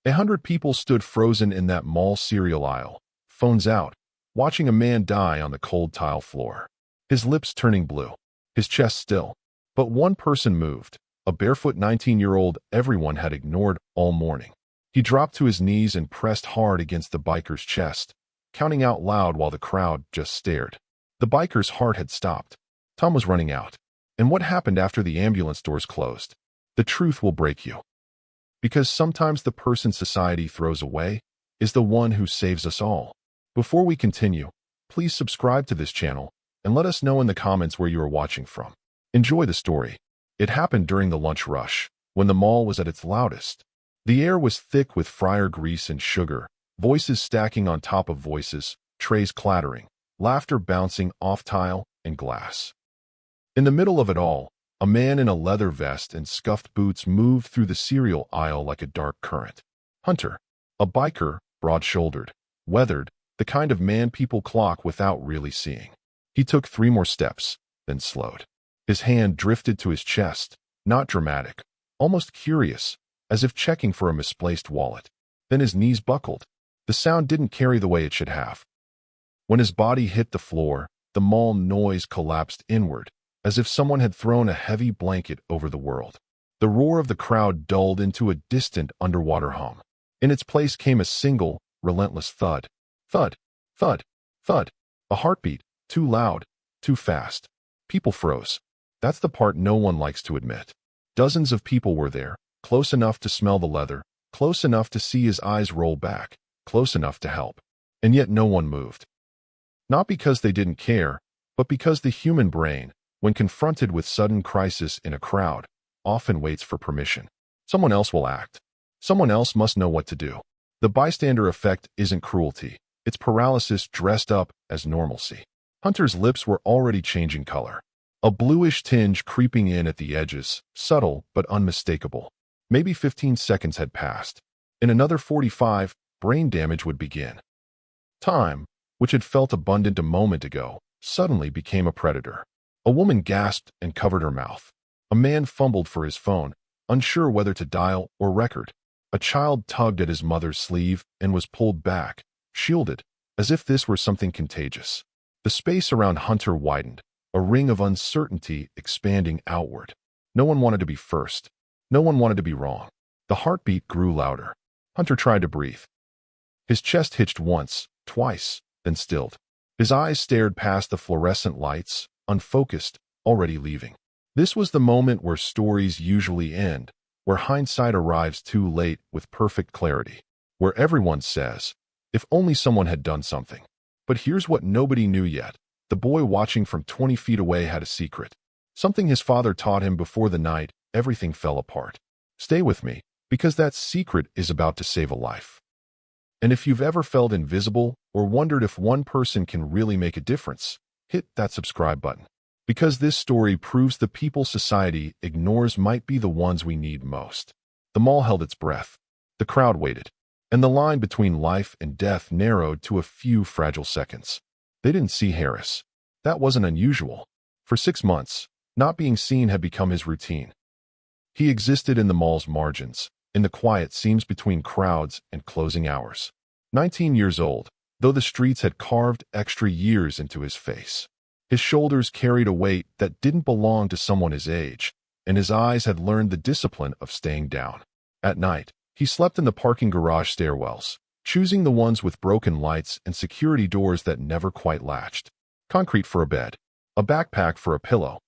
100 people stood frozen in that mall cereal aisle, phones out, watching a man die on the cold tile floor. His lips turning blue, his chest still. But one person moved, a barefoot 19-year-old everyone had ignored all morning. He dropped to his knees and pressed hard against the biker's chest, counting out loud while the crowd just stared. The biker's heart had stopped. Time was running out. And what happened after the ambulance doors closed? The truth will break you. Because sometimes the person society throws away is the one who saves us all. Before we continue, please subscribe to this channel and let us know in the comments where you are watching from. Enjoy the story. It happened during the lunch rush, when the mall was at its loudest. The air was thick with fryer grease and sugar, voices stacking on top of voices, trays clattering, laughter bouncing off tile and glass. In the middle of it all, a man in a leather vest and scuffed boots moved through the cereal aisle like a dark current. Hunter, a biker, broad-shouldered, weathered, the kind of man people clock without really seeing. He took 3 more steps, then slowed. His hand drifted to his chest, not dramatic, almost curious, as if checking for a misplaced wallet. Then his knees buckled. The sound didn't carry the way it should have. When his body hit the floor, the mall noise collapsed inward, as if someone had thrown a heavy blanket over the world. The roar of the crowd dulled into a distant underwater hum. In its place came a single, relentless thud. Thud, thud, thud. A heartbeat, too loud, too fast. People froze. That's the part no one likes to admit. Dozens of people were there, close enough to smell the leather, close enough to see his eyes roll back, close enough to help. And yet no one moved. Not because they didn't care, but because the human brain, when confronted with sudden crisis in a crowd, often waits for permission. Someone else will act. Someone else must know what to do. The bystander effect isn't cruelty. It's paralysis dressed up as normalcy. Hunter's lips were already changing color. A bluish tinge creeping in at the edges, subtle but unmistakable. Maybe 15 seconds had passed. In another 45, brain damage would begin. Time, which had felt abundant a moment ago, suddenly became a predator. A woman gasped and covered her mouth. A man fumbled for his phone, unsure whether to dial or record. A child tugged at his mother's sleeve and was pulled back, shielded, as if this were something contagious. The space around Hunter widened, a ring of uncertainty expanding outward. No one wanted to be first. No one wanted to be wrong. The heartbeat grew louder. Hunter tried to breathe. His chest hitched once, twice, then stilled. His eyes stared past the fluorescent lights, unfocused, already leaving. This was the moment where stories usually end, where hindsight arrives too late with perfect clarity, where everyone says, if only someone had done something. But here's what nobody knew yet. The boy watching from 20 feet away had a secret. Something his father taught him before the night everything fell apart. Stay with me, because that secret is about to save a life. And if you've ever felt invisible or wondered if one person can really make a difference, hit that subscribe button. Because this story proves the people society ignores might be the ones we need most. The mall held its breath. The crowd waited. And the line between life and death narrowed to a few fragile seconds. They didn't see Harris. That wasn't unusual. For 6 months, not being seen had become his routine. He existed in the mall's margins, in the quiet seams between crowds and closing hours. 19 years old, though the streets had carved extra years into his face. His shoulders carried a weight that didn't belong to someone his age, and his eyes had learned the discipline of staying down. At night, he slept in the parking garage stairwells, choosing the ones with broken lights and security doors that never quite latched. Concrete for a bed, a backpack for a pillow.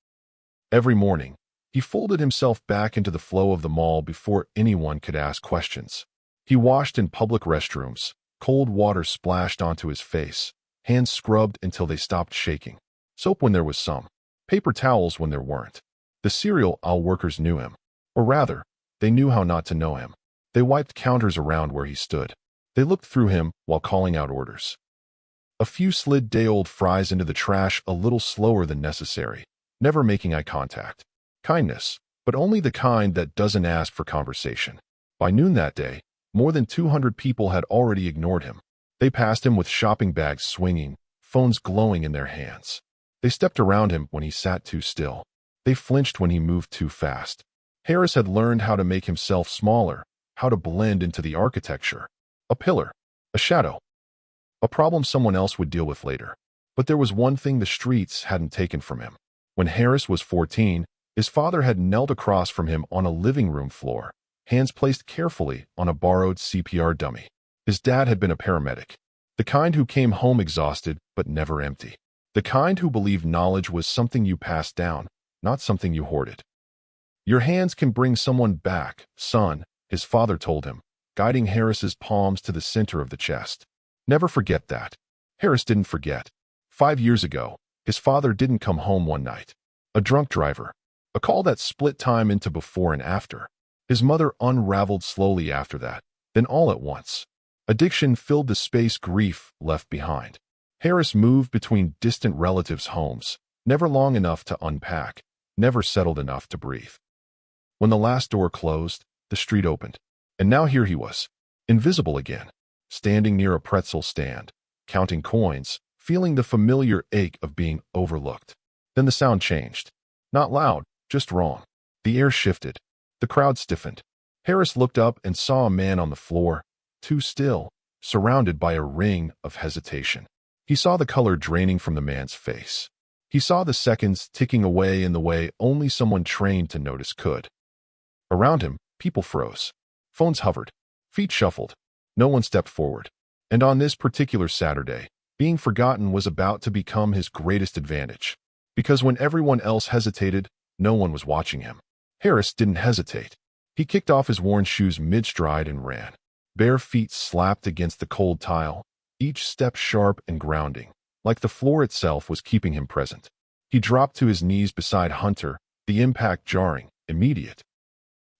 Every morning, he folded himself back into the flow of the mall before anyone could ask questions. He washed in public restrooms, cold water splashed onto his face, hands scrubbed until they stopped shaking. Soap when there was some, paper towels when there weren't. The cereal aisle workers knew him. Or rather, they knew how not to know him. They wiped counters around where he stood. They looked through him while calling out orders. A few slid day-old fries into the trash a little slower than necessary, never making eye contact. Kindness, but only the kind that doesn't ask for conversation. By noon that day, more than 200 people had already ignored him. They passed him with shopping bags swinging, phones glowing in their hands. They stepped around him when he sat too still. They flinched when he moved too fast. Harris had learned how to make himself smaller, how to blend into the architecture. A pillar, a shadow, a problem someone else would deal with later. But there was one thing the streets hadn't taken from him. When Harris was 14, his father had knelt across from him on a living room floor, hands placed carefully on a borrowed CPR dummy. His dad had been a paramedic, the kind who came home exhausted but never empty, the kind who believed knowledge was something you passed down, not something you hoarded. Your hands can bring someone back, son, his father told him, guiding Harris's palms to the center of the chest. Never forget that. Harris didn't forget. 5 years ago, his father didn't come home one night. A drunk driver. A call that split time into before and after. His mother unraveled slowly after that, then all at once. Addiction filled the space grief left behind. Harris moved between distant relatives' homes, never long enough to unpack, never settled enough to breathe. When the last door closed, the street opened. And now here he was, invisible again, standing near a pretzel stand, counting coins, feeling the familiar ache of being overlooked. Then the sound changed. Not loud, just wrong. The air shifted. The crowd stiffened. Harris looked up and saw a man on the floor, too still, surrounded by a ring of hesitation. He saw the color draining from the man's face. He saw the seconds ticking away in the way only someone trained to notice could. Around him, people froze. Phones hovered. Feet shuffled. No one stepped forward. And on this particular Saturday, being forgotten was about to become his greatest advantage. Because when everyone else hesitated, no one was watching him. Harris didn't hesitate. He kicked off his worn shoes mid-stride and ran. Bare feet slapped against the cold tile, each step sharp and grounding, like the floor itself was keeping him present. He dropped to his knees beside Hunter, the impact jarring, immediate.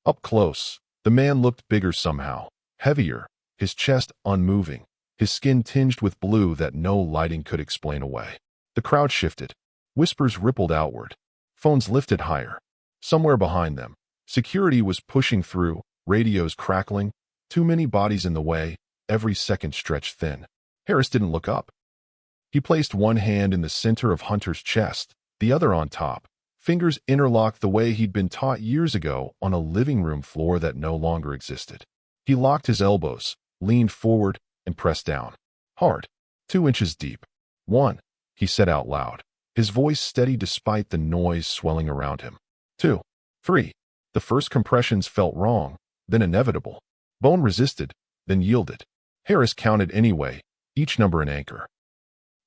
Up close, the man looked bigger somehow, heavier, his chest unmoving, his skin tinged with blue that no lighting could explain away. The crowd shifted. Whispers rippled outward. Phones lifted higher. Somewhere behind them, security was pushing through, radios crackling, too many bodies in the way, every second stretched thin. Harris didn't look up. He placed one hand in the center of Hunter's chest, the other on top, fingers interlocked the way he'd been taught years ago on a living room floor that no longer existed. He locked his elbows, leaned forward, and pressed down. Hard. 2 inches deep. 1, he said out loud, his voice steady despite the noise swelling around him. 2, 3. The first compressions felt wrong, then inevitable. Bone resisted, then yielded. Harris counted anyway, each number an anchor.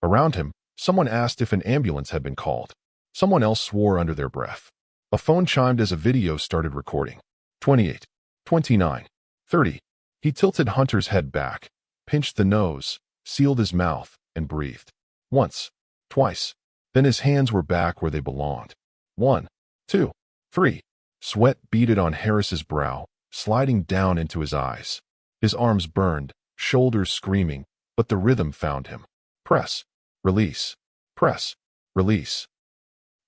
Around him, someone asked if an ambulance had been called. Someone else swore under their breath. A phone chimed as a video started recording. 28, 29, 30. He tilted Hunter's head back, pinched the nose, sealed his mouth, and breathed. Once, twice. Then his hands were back where they belonged. 1, 2, 3. Sweat beaded on Harris's brow, sliding down into his eyes. His arms burned, shoulders screaming, but the rhythm found him. Press, release, press, release.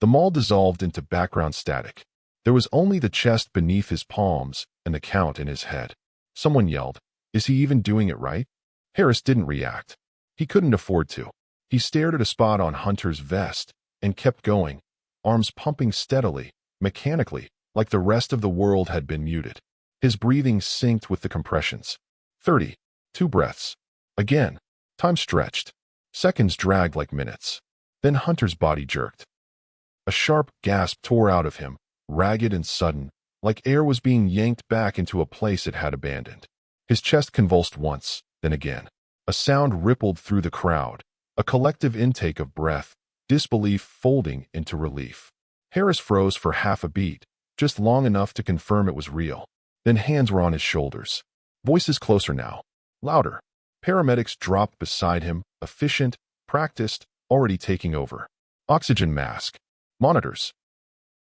The mall dissolved into background static. There was only the chest beneath his palms and the count in his head. Someone yelled, "Is he even doing it right?" Harris didn't react. He couldn't afford to. He stared at a spot on Hunter's vest and kept going, arms pumping steadily, mechanically, like the rest of the world had been muted. His breathing synced with the compressions. 30. 2 breaths. Again. Time stretched. Seconds dragged like minutes. Then Hunter's body jerked. A sharp gasp tore out of him, ragged and sudden, like air was being yanked back into a place it had abandoned. His chest convulsed once, then again. A sound rippled through the crowd, a collective intake of breath, disbelief folding into relief. Harris froze for half a beat, just long enough to confirm it was real. Then hands were on his shoulders. Voices closer now. Louder. Paramedics dropped beside him, efficient, practiced, already taking over. Oxygen mask. Monitors.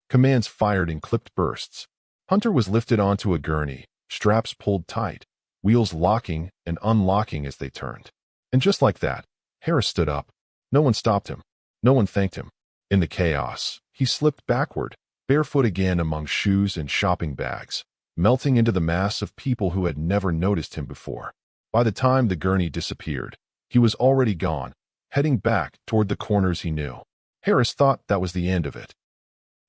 Commands fired in clipped bursts. Hunter was lifted onto a gurney, straps pulled tight, wheels locking and unlocking as they turned. And just like that, Harris stood up. No one stopped him. No one thanked him. In the chaos, he slipped backward, barefoot again among shoes and shopping bags, melting into the mass of people who had never noticed him before. By the time the gurney disappeared, he was already gone, heading back toward the corners he knew. Harris thought that was the end of it.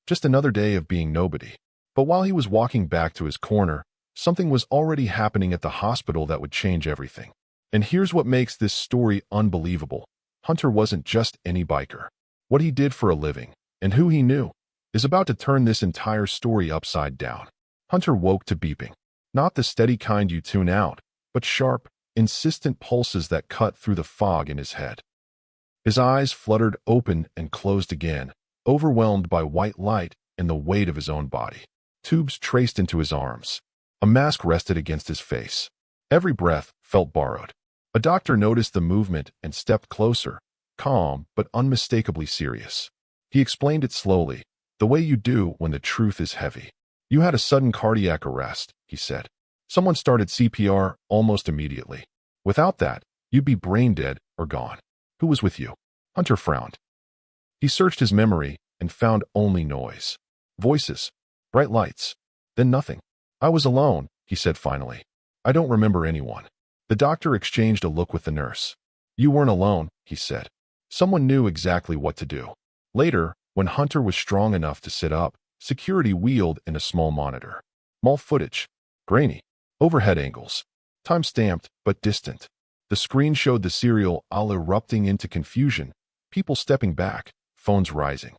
Just another day of being nobody. But while he was walking back to his corner, Something was already happening at the hospital that would change everything. And here's what makes this story unbelievable. Hunter wasn't just any biker. What he did for a living, and who he knew, is about to turn this entire story upside down. Hunter woke to beeping. Not the steady kind you tune out, but sharp, insistent pulses that cut through the fog in his head. His eyes fluttered open and closed again, overwhelmed by white light and the weight of his own body. Tubes traced into his arms. A mask rested against his face. Every breath felt borrowed. A doctor noticed the movement and stepped closer, calm but unmistakably serious. He explained it slowly, the way you do when the truth is heavy. You had a sudden cardiac arrest, he said. Someone started CPR almost immediately. Without that, you'd be brain dead or gone. Who was with you? Hunter frowned. He searched his memory and found only noise. Voices. Bright lights. Then nothing. I was alone, he said finally. I don't remember anyone. The doctor exchanged a look with the nurse. You weren't alone, he said. Someone knew exactly what to do. Later, when Hunter was strong enough to sit up, security wheeled in a small monitor. Mall footage. Grainy. Overhead angles. Time-stamped, but distant. The screen showed the serial all erupting into confusion, people stepping back, phones rising.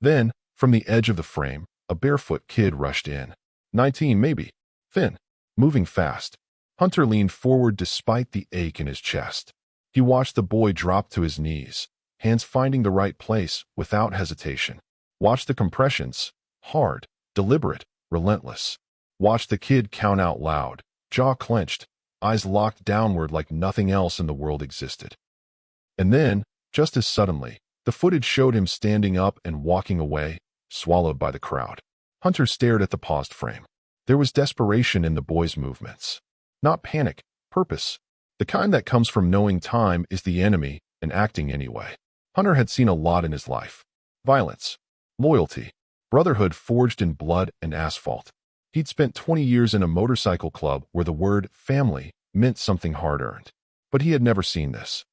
Then, from the edge of the frame, a barefoot kid rushed in. 19 maybe. Thin. Moving fast. Hunter leaned forward despite the ache in his chest. He watched the boy drop to his knees, hands finding the right place without hesitation. Watched the compressions. Hard, deliberate, relentless. Watched the kid count out loud, jaw clenched, eyes locked downward like nothing else in the world existed. And then, just as suddenly, the footage showed him standing up and walking away, swallowed by the crowd. Hunter stared at the paused frame. There was desperation in the boy's movements. Not panic, purpose. The kind that comes from knowing time is the enemy and acting anyway. Hunter had seen a lot in his life. Violence, loyalty, brotherhood forged in blood and asphalt. He'd spent 20 years in a motorcycle club where the word family meant something hard-earned. But he had never seen this.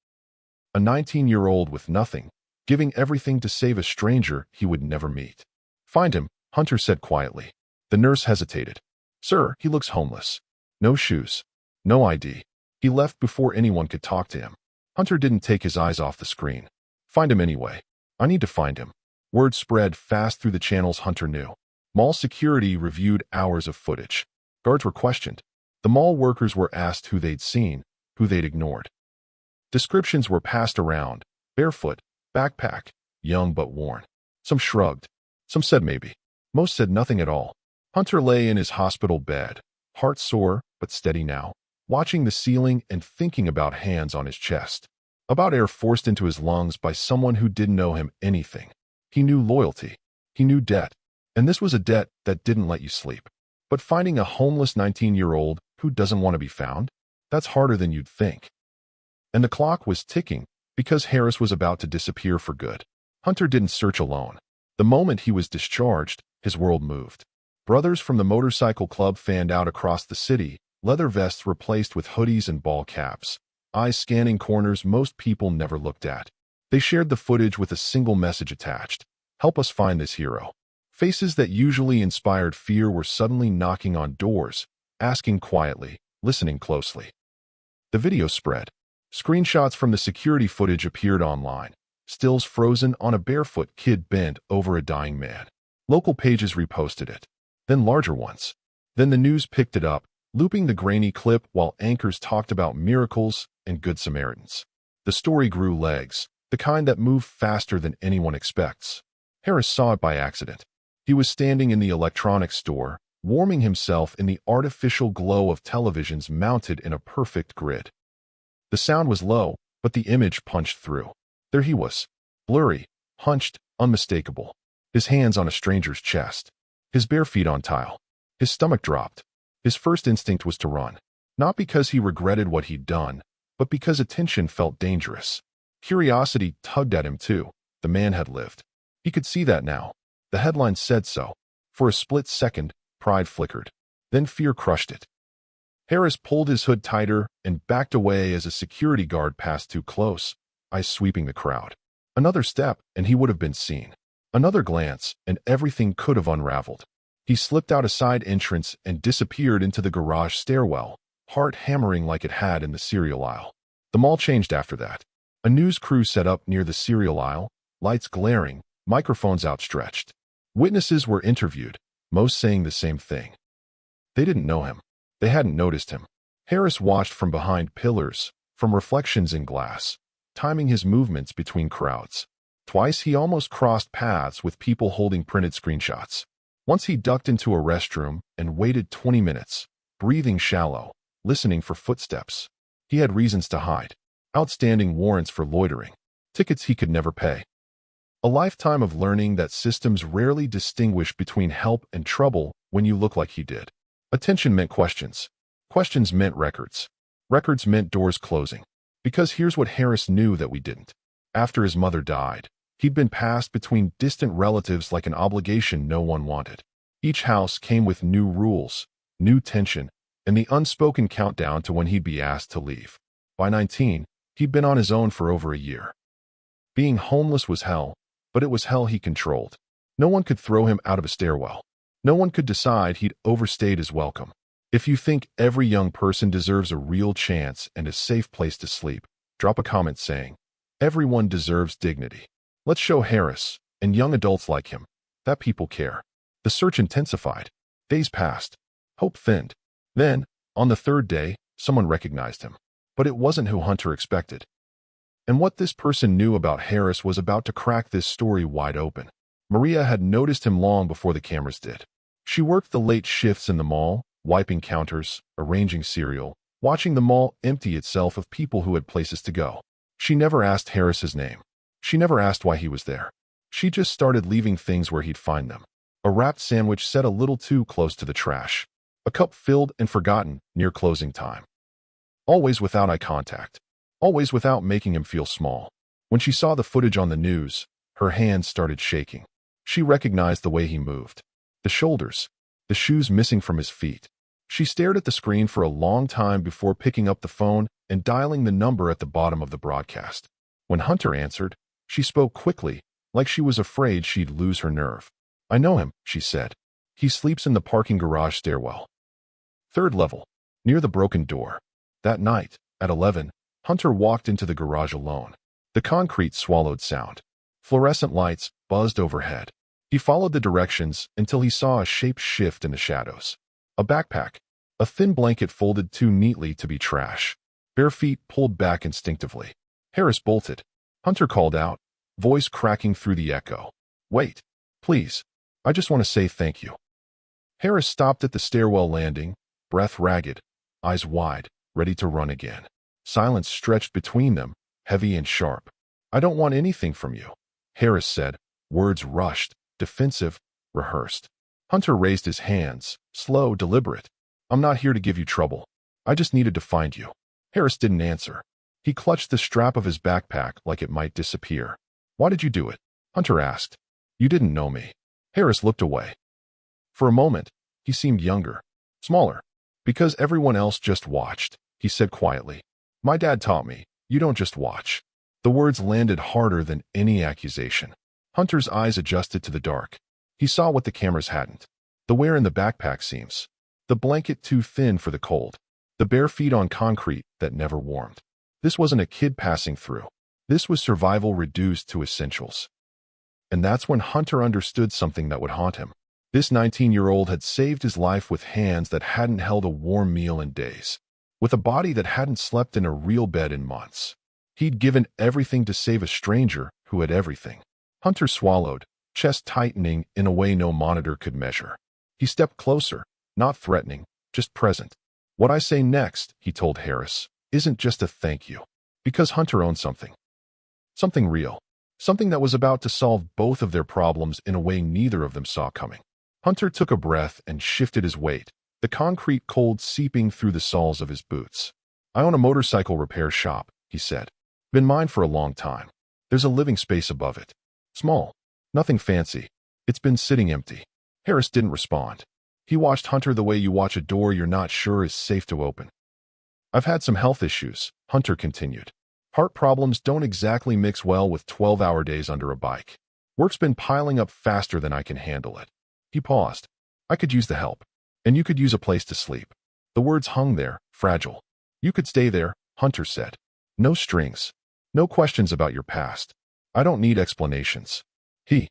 A 19-year-old with nothing, giving everything to save a stranger he would never meet. Find him, Hunter said quietly. The nurse hesitated. Sir, he looks homeless. No shoes. No ID. He left before anyone could talk to him. Hunter didn't take his eyes off the screen. Find him anyway. I need to find him. Word spread fast through the channels Hunter knew. Mall security reviewed hours of footage. Guards were questioned. The mall workers were asked who they'd seen, who they'd ignored. Descriptions were passed around. Barefoot, backpack, young but worn. Some shrugged. Some said maybe. Most said nothing at all. Hunter lay in his hospital bed, heart sore but steady now, watching the ceiling and thinking about hands on his chest, about air forced into his lungs by someone who didn't know him anything. He knew loyalty. He knew debt. And this was a debt that didn't let you sleep. But finding a homeless 19-year-old who doesn't want to be found, that's harder than you'd think. And the clock was ticking because Harris was about to disappear for good. Hunter didn't search alone. The moment he was discharged, his world moved. Brothers from the motorcycle club fanned out across the city, leather vests replaced with hoodies and ball caps, eyes scanning corners most people never looked at. They shared the footage with a single message attached. Help us find this hero. Faces that usually inspired fear were suddenly knocking on doors, asking quietly, listening closely. The video spread. Screenshots from the security footage appeared online. Stills frozen on a barefoot kid bent over a dying man. Local pages reposted it. Then larger ones. Then the news picked it up, looping the grainy clip while anchors talked about miracles and good Samaritans. The story grew legs, the kind that move faster than anyone expects. Harris saw it by accident. He was standing in the electronics store, warming himself in the artificial glow of televisions mounted in a perfect grid. The sound was low, but the image punched through. There he was, blurry, hunched, unmistakable, his hands on a stranger's chest, his bare feet on tile. His stomach dropped. His first instinct was to run, not because he regretted what he'd done, but because attention felt dangerous. Curiosity tugged at him too. The man had lived. He could see that now. The headline said so. For a split second, pride flickered. Then fear crushed it. Harris pulled his hood tighter and backed away as a security guard passed too close, eyes sweeping the crowd. Another step, and he would have been seen. Another glance, and everything could have unraveled. He slipped out a side entrance and disappeared into the garage stairwell, heart hammering like it had in the cereal aisle. The mall changed after that. A news crew set up near the cereal aisle, lights glaring, microphones outstretched. Witnesses were interviewed, most saying the same thing. They didn't know him. They hadn't noticed him. Harris watched from behind pillars, from reflections in glass, timing his movements between crowds. Twice he almost crossed paths with people holding printed screenshots. Once he ducked into a restroom and waited 20 minutes, breathing shallow, listening for footsteps. He had reasons to hide. Outstanding warrants for loitering. Tickets he could never pay. A lifetime of learning that systems rarely distinguish between help and trouble when you look like he did. Attention meant questions. Questions meant records. Records meant doors closing. Because here's what Harris knew that we didn't. After his mother died, he'd been passed between distant relatives like an obligation no one wanted. Each house came with new rules, new tension, and the unspoken countdown to when he'd be asked to leave. By 19, he'd been on his own for over a year. Being homeless was hell, but it was hell he controlled. No one could throw him out of a stairwell. No one could decide he'd overstayed his welcome. If you think every young person deserves a real chance and a safe place to sleep, drop a comment saying, "Everyone deserves dignity." Let's show Harris, and young adults like him, that people care. The search intensified. Days passed. Hope thinned. Then, on the third day, someone recognized him. But it wasn't who Hunter expected. And what this person knew about Harris was about to crack this story wide open. Maria had noticed him long before the cameras did. She worked the late shifts in the mall, wiping counters, arranging cereal, watching the mall empty itself of people who had places to go. She never asked Harris his name. She never asked why he was there. She just started leaving things where he'd find them. A wrapped sandwich set a little too close to the trash. A cup filled and forgotten near closing time. Always without eye contact. Always without making him feel small. When she saw the footage on the news, her hands started shaking. She recognized the way he moved. The shoulders. The shoes missing from his feet. She stared at the screen for a long time before picking up the phone and dialing the number at the bottom of the broadcast. When Hunter answered, she spoke quickly, like she was afraid she'd lose her nerve. "I know him," she said. "He sleeps in the parking garage stairwell. Third level, near the broken door." That night, at 11, Hunter walked into the garage alone. The concrete swallowed sound. Fluorescent lights buzzed overhead. He followed the directions until he saw a shape shift in the shadows. A backpack. A thin blanket folded too neatly to be trash. Bare feet pulled back instinctively. Harris bolted. Hunter called out, voice cracking through the echo. "Wait. Please. I just want to say thank you." Harris stopped at the stairwell landing, breath ragged, eyes wide, ready to run again. Silence stretched between them, heavy and sharp. "I don't want anything from you," Harris said, words rushed, defensive, rehearsed. Hunter raised his hands, slow, deliberate. "I'm not here to give you trouble. I just needed to find you." Harris didn't answer. He clutched the strap of his backpack like it might disappear. "Why did you do it?" Hunter asked. "You didn't know me." Harris looked away. For a moment, he seemed younger, smaller. "Because everyone else just watched," he said quietly. "My dad taught me, you don't just watch." The words landed harder than any accusation. Hunter's eyes adjusted to the dark. He saw what the cameras hadn't. The wear in the backpack seams. The blanket too thin for the cold. The bare feet on concrete that never warmed. This wasn't a kid passing through. This was survival reduced to essentials. And that's when Hunter understood something that would haunt him. This 19-year-old had saved his life with hands that hadn't held a warm meal in days. With a body that hadn't slept in a real bed in months. He'd given everything to save a stranger who had everything. Hunter swallowed, chest tightening in a way no monitor could measure. He stepped closer, not threatening, just present. "What I say next," he told Harris, "isn't just a thank you." Because Hunter owned something. Something real. Something that was about to solve both of their problems in a way neither of them saw coming. Hunter took a breath and shifted his weight, the concrete cold seeping through the soles of his boots. "I own a motorcycle repair shop," he said. "Been mine for a long time. There's a living space above it. Small. Nothing fancy. It's been sitting empty." Harris didn't respond. He watched Hunter the way you watch a door you're not sure is safe to open. "I've had some health issues," Hunter continued. "Heart problems don't exactly mix well with 12-hour days under a bike. Work's been piling up faster than I can handle it." He paused. I could use the help. And you could use a place to sleep. The words hung there, fragile. You could stay there, Hunter said. No strings. No questions about your past. I don't need explanations. He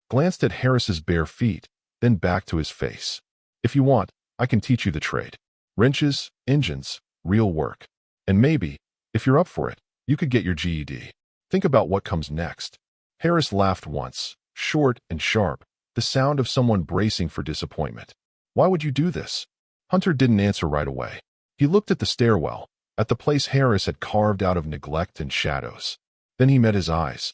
glanced at Harris's bare feet, then back to his face. If you want, I can teach you the trade. Wrenches, engines, real work. And maybe, if you're up for it, you could get your GED. Think about what comes next. Harris laughed once, short and sharp, the sound of someone bracing for disappointment. Why would you do this? Hunter didn't answer right away. He looked at the stairwell, at the place Harris had carved out of neglect and shadows. Then he met his eyes.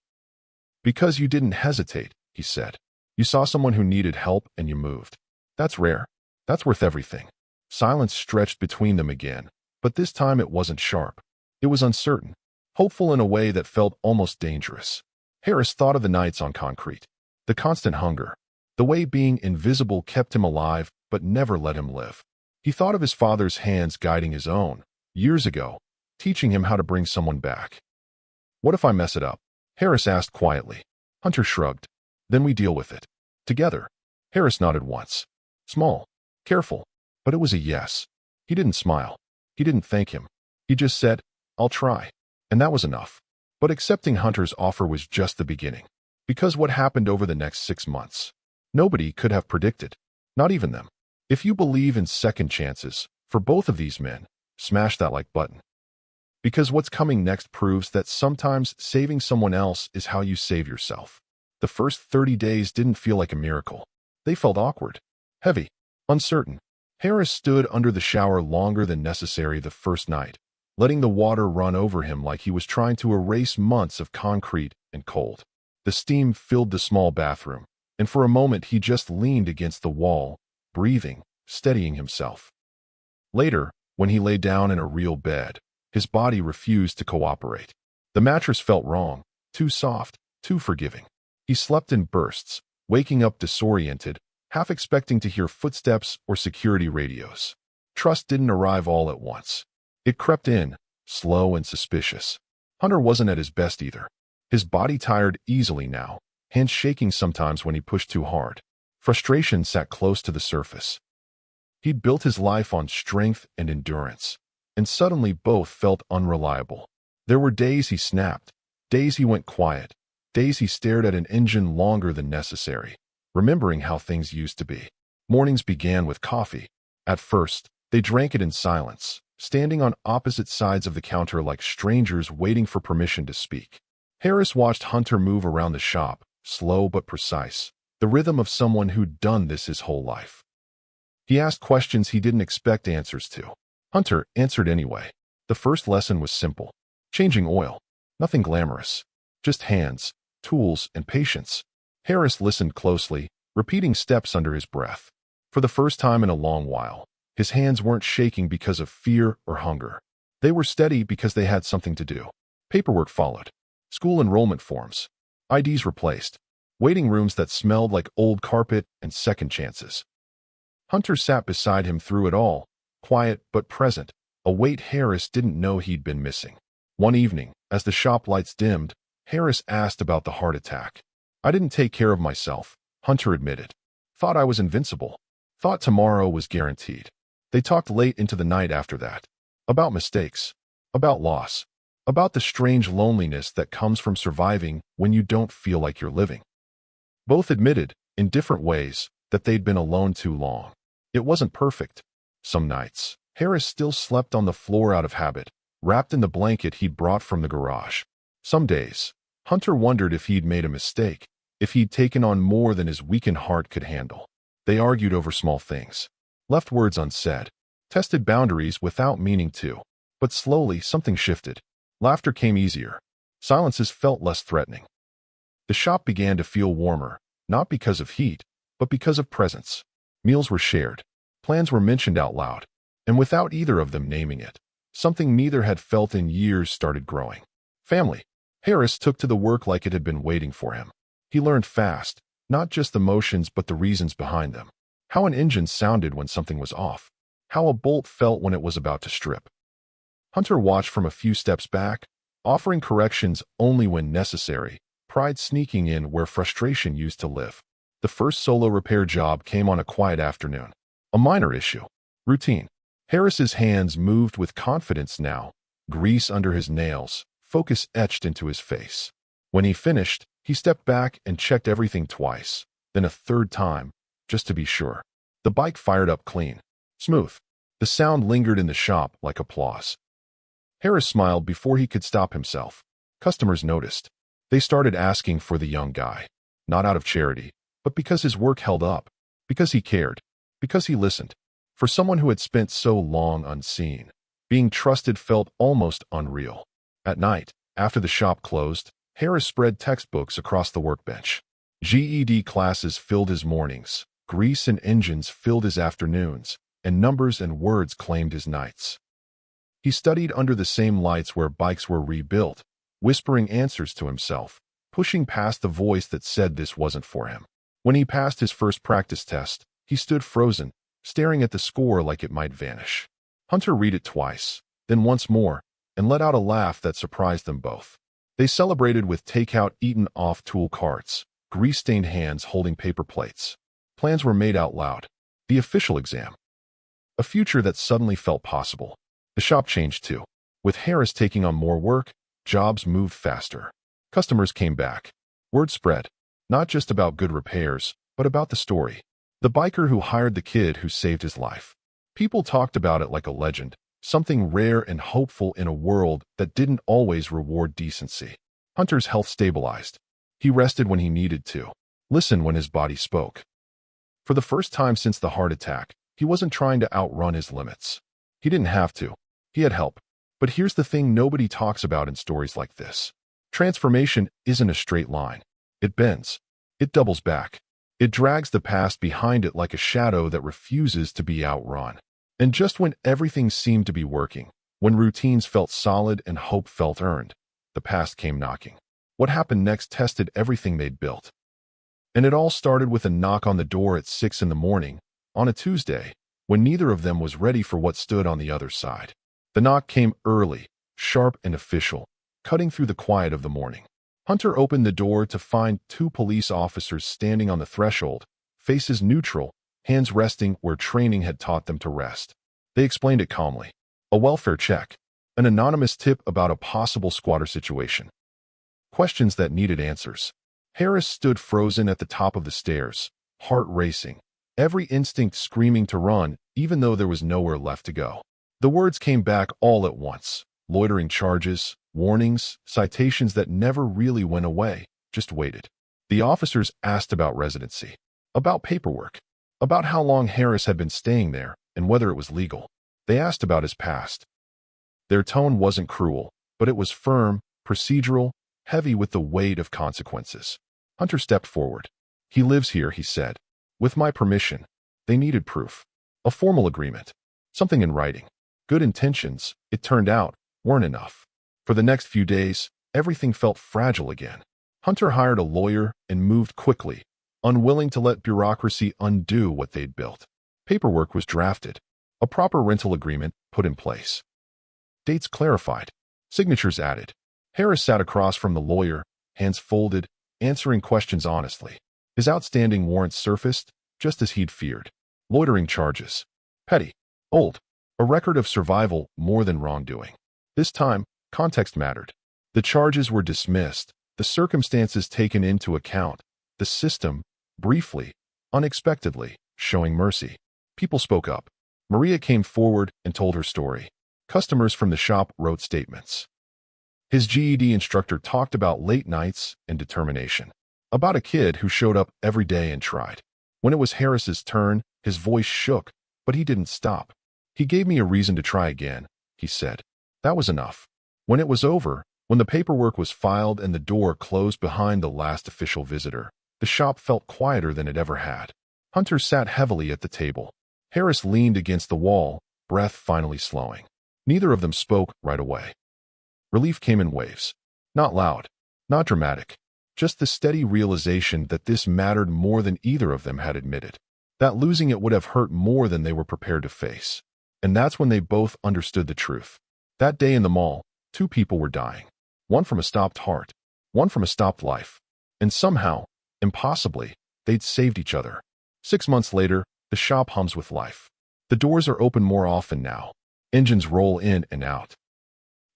Because you didn't hesitate, he said. You saw someone who needed help and you moved. That's rare. That's worth everything. Silence stretched between them again, but this time it wasn't sharp. It was uncertain, hopeful in a way that felt almost dangerous. Harris thought of the nights on concrete, the constant hunger, the way being invisible kept him alive but never let him live. He thought of his father's hands guiding his own, years ago, teaching him how to bring someone back. What if I mess it up? Harris asked quietly. Hunter shrugged. Then we deal with it. Together. Harris nodded once. Small, careful, but it was a yes. He didn't smile. He didn't thank him. He just said, I'll try. And that was enough. But accepting Hunter's offer was just the beginning. Because what happened over the next 6 months, nobody could have predicted. Not even them. If you believe in second chances, for both of these men, smash that like button. Because what's coming next proves that sometimes saving someone else is how you save yourself. The first 30 days didn't feel like a miracle. They felt awkward, heavy, uncertain. Harris stood under the shower longer than necessary the first night, letting the water run over him like he was trying to erase months of concrete and cold. The steam filled the small bathroom, and for a moment he just leaned against the wall, breathing, steadying himself. Later, when he lay down in a real bed, his body refused to cooperate. The mattress felt wrong, too soft, too forgiving. He slept in bursts, waking up disoriented, half expecting to hear footsteps or security radios. Trust didn't arrive all at once. It crept in, slow and suspicious. Hunter wasn't at his best either. His body tired easily now, hands shaking sometimes when he pushed too hard. Frustration sat close to the surface. He'd built his life on strength and endurance, and suddenly both felt unreliable. There were days he snapped, days he went quiet, days he stared at an engine longer than necessary, remembering how things used to be. Mornings began with coffee. At first, they drank it in silence, standing on opposite sides of the counter like strangers waiting for permission to speak. Harris watched Hunter move around the shop, slow but precise, the rhythm of someone who'd done this his whole life. He asked questions he didn't expect answers to. Hunter answered anyway. The first lesson was simple. Changing oil. Nothing glamorous. Just hands, tools, and patience. Harris listened closely, repeating steps under his breath. For the first time in a long while, his hands weren't shaking because of fear or hunger. They were steady because they had something to do. Paperwork followed. School enrollment forms. IDs replaced. Waiting rooms that smelled like old carpet and second chances. Hunter sat beside him through it all, quiet but present, a weight Harris didn't know he'd been missing. One evening, as the shop lights dimmed, Harris asked about the heart attack. I didn't take care of myself, Hunter admitted. Thought I was invincible. Thought tomorrow was guaranteed. They talked late into the night after that. About mistakes. About loss. About the strange loneliness that comes from surviving when you don't feel like you're living. Both admitted, in different ways, that they'd been alone too long. It wasn't perfect. Some nights, Harris still slept on the floor out of habit, wrapped in the blanket he'd brought from the garage. Some days, Hunter wondered if he'd made a mistake, if he'd taken on more than his weakened heart could handle. They argued over small things, left words unsaid, tested boundaries without meaning to. But slowly something shifted. Laughter came easier. Silences felt less threatening. The shop began to feel warmer, not because of heat, but because of presence. Meals were shared. Plans were mentioned out loud. And without either of them naming it, something neither had felt in years started growing. Family. Harris took to the work like it had been waiting for him. He learned fast, not just the motions but the reasons behind them. How an engine sounded when something was off. How a bolt felt when it was about to strip. Hunter watched from a few steps back, offering corrections only when necessary, pride sneaking in where frustration used to live. The first solo repair job came on a quiet afternoon. A minor issue. Routine. Harris's hands moved with confidence now, grease under his nails, focus etched into his face. When he finished, he stepped back and checked everything twice, then a third time, just to be sure. The bike fired up clean. Smooth. The sound lingered in the shop like applause. Harris smiled before he could stop himself. Customers noticed. They started asking for the young guy. Not out of charity, but because his work held up. Because he cared. Because he listened. For someone who had spent so long unseen, being trusted felt almost unreal. At night, after the shop closed, Harris spread textbooks across the workbench. GED classes filled his mornings, grease and engines filled his afternoons, and numbers and words claimed his nights. He studied under the same lights where bikes were rebuilt, whispering answers to himself, pushing past the voice that said this wasn't for him. When he passed his first practice test, he stood frozen, staring at the score like it might vanish. Hunter read it twice, then once more, and let out a laugh that surprised them both. They celebrated with takeout eaten off tool carts, grease-stained hands holding paper plates. Plans were made out loud. The official exam. A future that suddenly felt possible. The shop changed too. With Harris taking on more work, jobs moved faster. Customers came back. Word spread. Not just about good repairs, but about the story. The biker who hired the kid who saved his life. People talked about it like a legend, something rare and hopeful in a world that didn't always reward decency. Hunter's health stabilized. He rested when he needed to, listened when his body spoke. For the first time since the heart attack, he wasn't trying to outrun his limits. He didn't have to. He had help. But here's the thing nobody talks about in stories like this. Transformation isn't a straight line. It bends. It doubles back. It drags the past behind it like a shadow that refuses to be outrun. And just when everything seemed to be working, when routines felt solid and hope felt earned, the past came knocking. What happened next tested everything they'd built. And it all started with a knock on the door at 6 in the morning, on a Tuesday, when neither of them was ready for what stood on the other side. The knock came early, sharp and official, cutting through the quiet of the morning. Hunter opened the door to find 2 police officers standing on the threshold, faces neutral, hands resting where training had taught them to rest. They explained it calmly. A welfare check. An anonymous tip about a possible squatter situation. Questions that needed answers. Harris stood frozen at the top of the stairs, heart racing, every instinct screaming to run, even though there was nowhere left to go. The words came back all at once. Loitering charges, warnings, citations that never really went away, just waited. The officers asked about residency, about paperwork, about how long Harris had been staying there and whether it was legal. They asked about his past. Their tone wasn't cruel, but it was firm, procedural, heavy with the weight of consequences. Hunter stepped forward. He lives here, he said. With my permission. They needed proof. A formal agreement. Something in writing. Good intentions, it turned out, weren't enough. For the next few days, everything felt fragile again. Hunter hired a lawyer and moved quickly, unwilling to let bureaucracy undo what they'd built. Paperwork was drafted. A proper rental agreement put in place. Dates clarified. Signatures added. Harris sat across from the lawyer, hands folded, answering questions honestly. His outstanding warrants surfaced, just as he'd feared. Loitering charges. Petty. Old. A record of survival more than wrongdoing. This time, context mattered. The charges were dismissed, the circumstances taken into account, the system, briefly, unexpectedly, showing mercy. People spoke up. Maria came forward and told her story. Customers from the shop wrote statements. His GED instructor talked about late nights and determination. About a kid who showed up every day and tried. When it was Harris's turn, his voice shook, but he didn't stop. He gave me a reason to try again, he said. That was enough. When it was over, when the paperwork was filed and the door closed behind the last official visitor, the shop felt quieter than it ever had. Hunter sat heavily at the table. Harris leaned against the wall, breath finally slowing. Neither of them spoke right away. Relief came in waves. Not loud, not dramatic, just the steady realization that this mattered more than either of them had admitted. That losing it would have hurt more than they were prepared to face. And that's when they both understood the truth. That day in the mall, 2 people were dying. One from a stopped heart, one from a stopped life. And somehow, impossibly, They'd saved each other. 6 months later, the shop hums with life. The doors are open more often now. Engines roll in and out.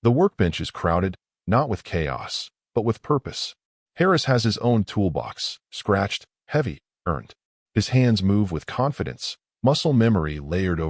The workbench is crowded, not with chaos, but with purpose. Harris has his own toolbox, scratched, heavy, earned. His hands move with confidence, muscle memory layered over